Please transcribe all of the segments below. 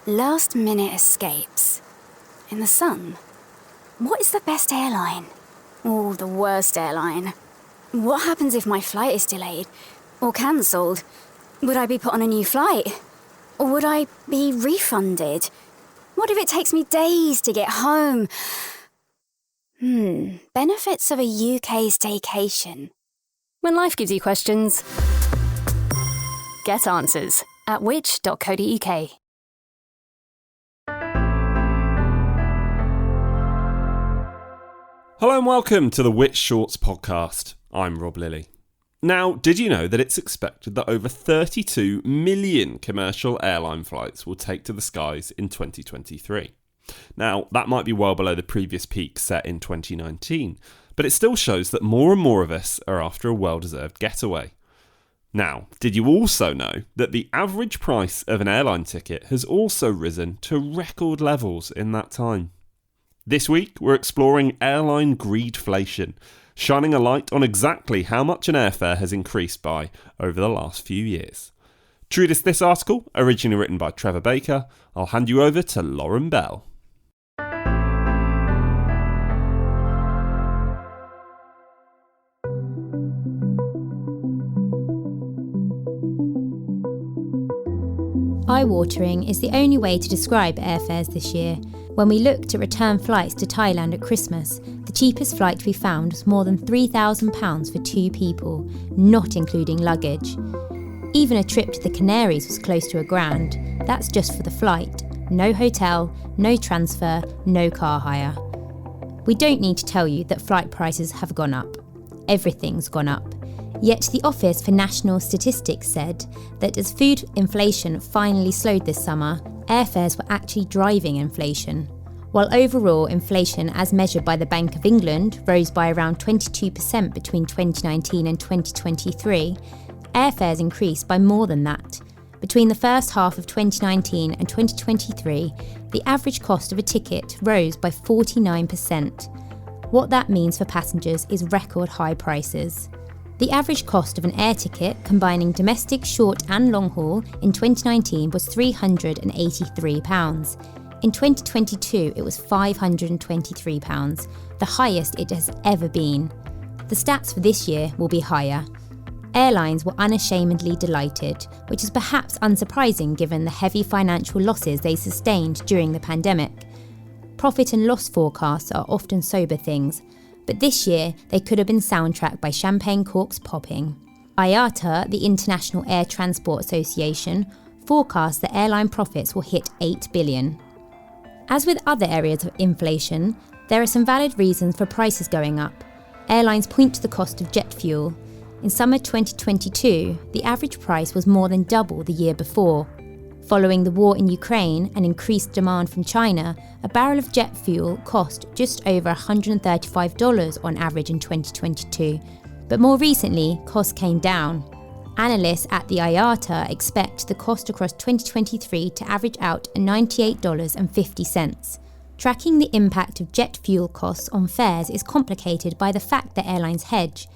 Last minute escapes. In the sun. What is the best airline? Or the worst airline? What happens if my flight is delayed? Or cancelled? Would I be put on a new flight? Or would I be refunded? What if it takes me days to get home? Benefits of a UK staycation. When life gives you questions, get answers at which.co.uk. Hello and welcome to the Which Shorts podcast. I'm Rob Lilly. Now, did you know that it's expected that over 32 million commercial airline flights will take to the skies in 2023? Now, that might be well below the previous peak set in 2019, but it still shows that more and more of us are after a well-deserved getaway. Now, did you also know that the average price of an airline ticket has also risen to record levels in that time? This week, we're exploring airline greedflation, shining a light on exactly how much an airfare has increased by over the last few years. To read us this article, originally written by Trevor Baker, I'll hand you over to Lauren Bell. Eye-watering is the only way to describe airfares this year. When we looked at return flights to Thailand at Christmas, the cheapest flight we found was more than £3,000 for two people, not including luggage. Even a trip to the Canaries was close to £1,000. That's just for the flight. No hotel, no transfer, no car hire. We don't need to tell you that flight prices have gone up. Everything's gone up. Yet the Office for National Statistics said that as food inflation finally slowed this summer, airfares were actually driving inflation. While overall inflation as measured by the Bank of England rose by around 22% between 2019 and 2023, airfares increased by more than that. Between the first half of 2019 and 2023, the average cost of a ticket rose by 49%. What that means for passengers is record high prices. The average cost of an air ticket, combining domestic, short and long haul, in 2019 was £383. In 2022, it was £523, the highest it has ever been. The stats for this year will be higher. Airlines were unashamedly delighted, which is perhaps unsurprising given the heavy financial losses they sustained during the pandemic. Profit and loss forecasts are often sober things, but this year they could have been soundtracked by champagne corks popping. IATA, the International Air Transport Association, forecasts that airline profits will hit $8 billion. As with other areas of inflation, there are some valid reasons for prices going up. Airlines point to the cost of jet fuel. In summer 2022, the average price was more than double the year before. Following the war in Ukraine and increased demand from China, a barrel of jet fuel cost just over $135 on average in 2022. But more recently, costs came down. Analysts at the IATA expect the cost across 2023 to average out at $98.50. Tracking the impact of jet fuel costs on fares is complicated by the fact that airlines hedge,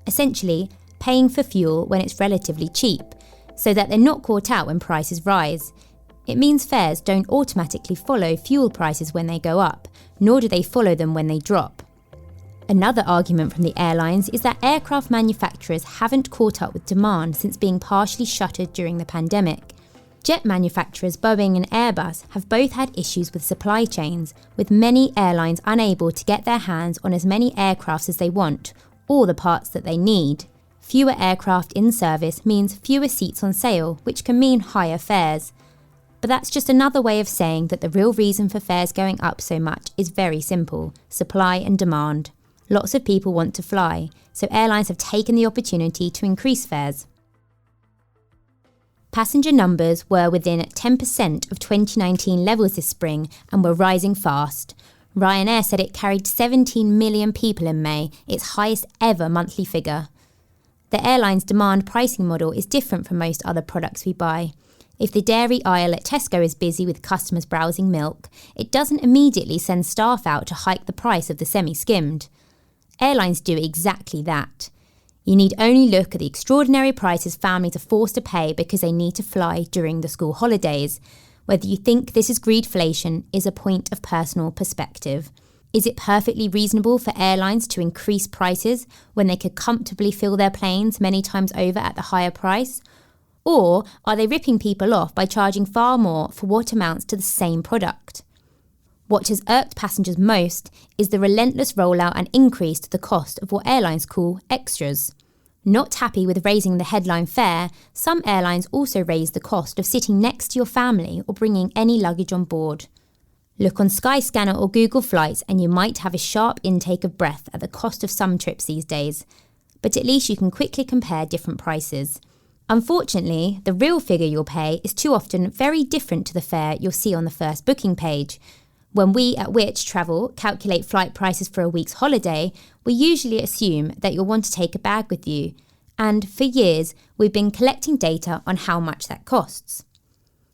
essentially paying for fuel when it's relatively cheap, so that they're not caught out when prices rise. It means fares don't automatically follow fuel prices when they go up, nor do they follow them when they drop. Another argument from the airlines is that aircraft manufacturers haven't caught up with demand since being partially shuttered during the pandemic. Jet manufacturers Boeing and Airbus have both had issues with supply chains, with many airlines unable to get their hands on as many aircraft as they want, or the parts that they need. Fewer aircraft in service means fewer seats on sale, which can mean higher fares. But that's just another way of saying that the real reason for fares going up so much is very simple: supply and demand. Lots of people want to fly, so airlines have taken the opportunity to increase fares. Passenger numbers were within 10% of 2019 levels this spring and were rising fast. Ryanair said it carried 17 million people in May, its highest ever monthly figure. The airline's demand pricing model is different from most other products we buy. If the dairy aisle at Tesco is busy with customers browsing milk, it doesn't immediately send staff out to hike the price of the semi-skimmed. Airlines do exactly that. You need only look at the extraordinary prices families are forced to pay because they need to fly during the school holidays. Whether you think this is greedflation is a point of personal perspective. Is it perfectly reasonable for airlines to increase prices when they could comfortably fill their planes many times over at the higher price? Or are they ripping people off by charging far more for what amounts to the same product? What has irked passengers most is the relentless rollout and increase to the cost of what airlines call extras. Not happy with raising the headline fare, some airlines also raise the cost of sitting next to your family or bringing any luggage on board. Look on Skyscanner or Google Flights and you might have a sharp intake of breath at the cost of some trips these days. But at least you can quickly compare different prices. Unfortunately, the real figure you'll pay is too often very different to the fare you'll see on the first booking page. When we at Which Travel calculate flight prices for a week's holiday, we usually assume that you'll want to take a bag with you. And for years, we've been collecting data on how much that costs.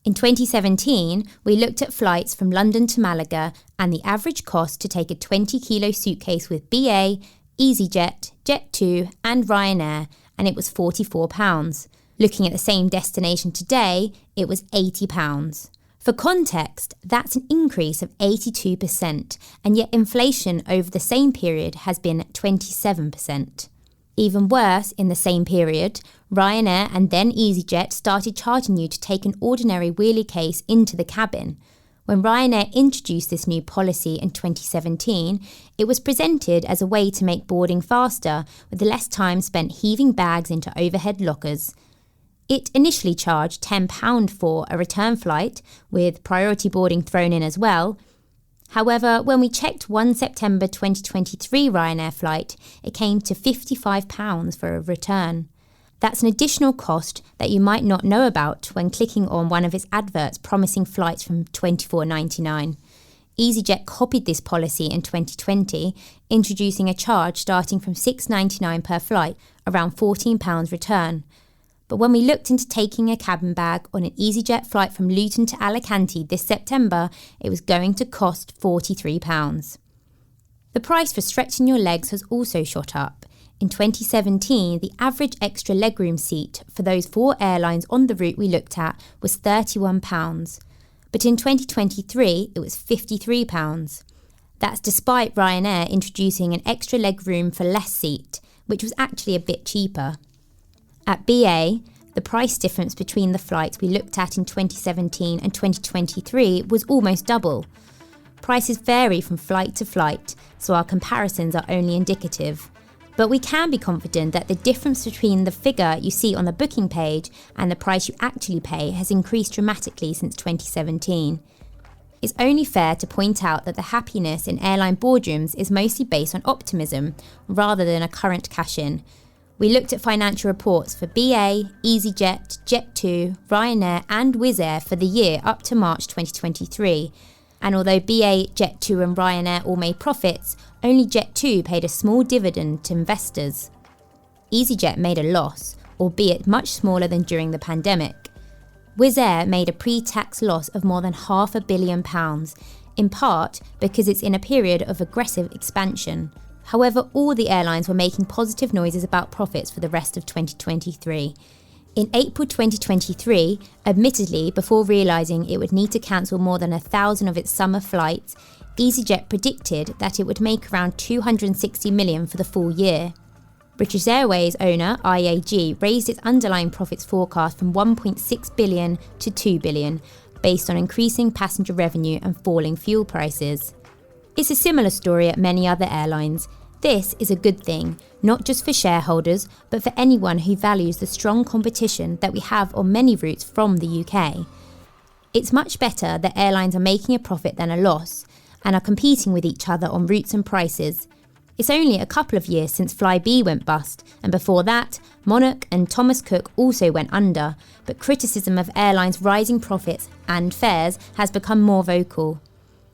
In 2017, we looked at flights from London to Malaga and the average cost to take a 20-kilo suitcase with BA, EasyJet, Jet2 and Ryanair, and it was £44. Looking at the same destination today, it was £80. For context, that's an increase of 82%, and yet inflation over the same period has been 27%. Even worse, in the same period, Ryanair and then EasyJet started charging you to take an ordinary wheelie case into the cabin. When Ryanair introduced this new policy in 2017, it was presented as a way to make boarding faster, with less time spent heaving bags into overhead lockers. It initially charged £10 for a return flight, with priority boarding thrown in as well. However, when we checked one September 2023 Ryanair flight, it came to £55 for a return. That's an additional cost that you might not know about when clicking on one of its adverts promising flights from £24.99. EasyJet copied this policy in 2020, introducing a charge starting from £6.99 per flight, around £14 return. But when we looked into taking a cabin bag on an EasyJet flight from Luton to Alicante this September, it was going to cost £43. The price for stretching your legs has also shot up. In 2017, the average extra legroom seat for those 4 airlines on the route we looked at was £31. But in 2023, it was £53. That's despite Ryanair introducing an extra legroom for less seat, which was actually a bit cheaper. At BA, the price difference between the flights we looked at in 2017 and 2023 was almost double. Prices vary from flight to flight, so our comparisons are only indicative. But we can be confident that the difference between the figure you see on the booking page and the price you actually pay has increased dramatically since 2017. It's only fair to point out that the happiness in airline boardrooms is mostly based on optimism rather than a current cash-in. We looked at financial reports for BA, EasyJet, Jet2, Ryanair and Wizz Air for the year up to March 2023. And although BA, Jet2 and Ryanair all made profits, only Jet2 paid a small dividend to investors. EasyJet made a loss, albeit much smaller than during the pandemic. Wizz Air made a pre-tax loss of more than £500 million, in part because it's in a period of aggressive expansion. However, all the airlines were making positive noises about profits for the rest of 2023. In April 2023, admittedly before realising it would need to cancel more than 1,000 of its summer flights, EasyJet predicted that it would make around $260 million for the full year. British Airways owner IAG raised its underlying profits forecast from $1.6 billion to $2 billion, based on increasing passenger revenue and falling fuel prices. It's a similar story at many other airlines. This is a good thing, not just for shareholders, but for anyone who values the strong competition that we have on many routes from the UK. It's much better that airlines are making a profit than a loss, and are competing with each other on routes and prices. It's only a couple of years since Flybe went bust, and before that, Monarch and Thomas Cook also went under, but criticism of airlines' rising profits and fares has become more vocal.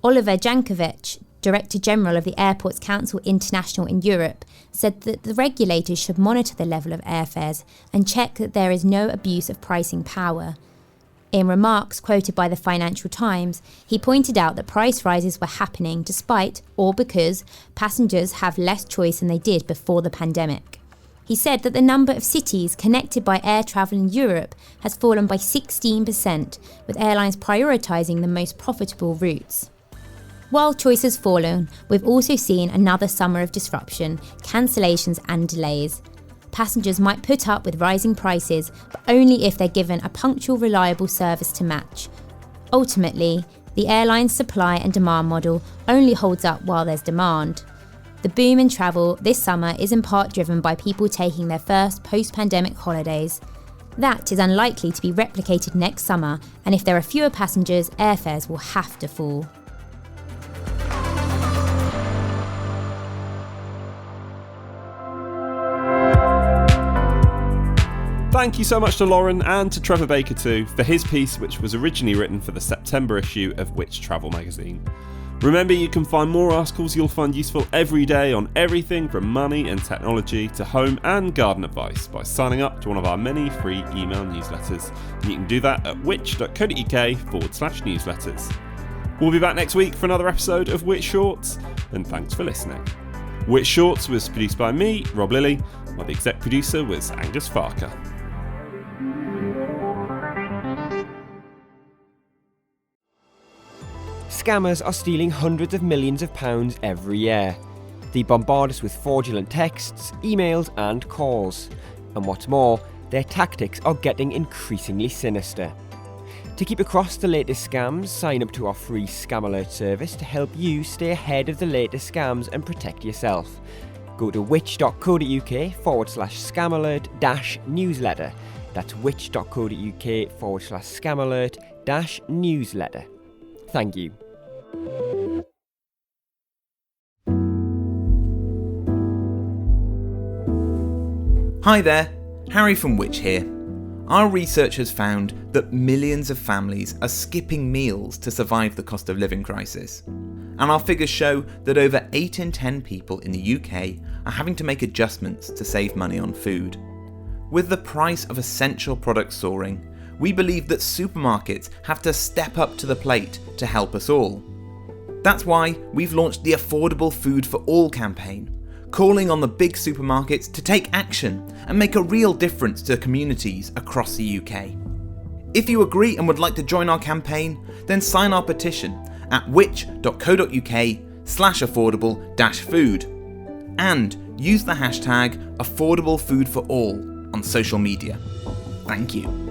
Oliver Jankovic, Director General of the Airports Council International in Europe, said that the regulators should monitor the level of airfares and check that there is no abuse of pricing power. In remarks quoted by the Financial Times, he pointed out that price rises were happening despite, or because, passengers have less choice than they did before the pandemic. He said that the number of cities connected by air travel in Europe has fallen by 16%, with airlines prioritising the most profitable routes. While choice has fallen, we've also seen another summer of disruption, cancellations and delays. Passengers might put up with rising prices, but only if they're given a punctual, reliable service to match. Ultimately, the airline's supply and demand model only holds up while there's demand. The boom in travel this summer is in part driven by people taking their first post-pandemic holidays. That is unlikely to be replicated next summer, and if there are fewer passengers, airfares will have to fall. Thank you so much to Lauren and to Trevor Baker too for his piece, which was originally written for the September issue of Which Travel magazine. Remember, you can find more articles you'll find useful every day on everything from money and technology to home and garden advice by signing up to one of our many free email newsletters. And you can do that at which.co.uk/newsletters. We'll be back next week for another episode of Which Shorts, and thanks for listening. Which Shorts was produced by me, Rob Lilly, while the exec producer was Angus Farker. Scammers are stealing hundreds of millions of pounds every year. They bombard us with fraudulent texts, emails and calls. And what's more, their tactics are getting increasingly sinister. To keep across the latest scams, sign up to our free Scam Alert service to help you stay ahead of the latest scams and protect yourself. Go to which.co.uk/scamalert-newsletter. That's which.co.uk/scamalert-newsletter. Thank you. Hi there, Harry from Which here. Our research has found that millions of families are skipping meals to survive the cost of living crisis. And our figures show that over 8 in 10 people in the UK are having to make adjustments to save money on food. With the price of essential products soaring, we believe that supermarkets have to step up to the plate to help us all. That's why we've launched the Affordable Food for All campaign, calling on the big supermarkets to take action and make a real difference to communities across the UK. If you agree and would like to join our campaign, then sign our petition at which.co.uk/affordable-food and use the hashtag AffordableFoodForAll on social media. Thank you.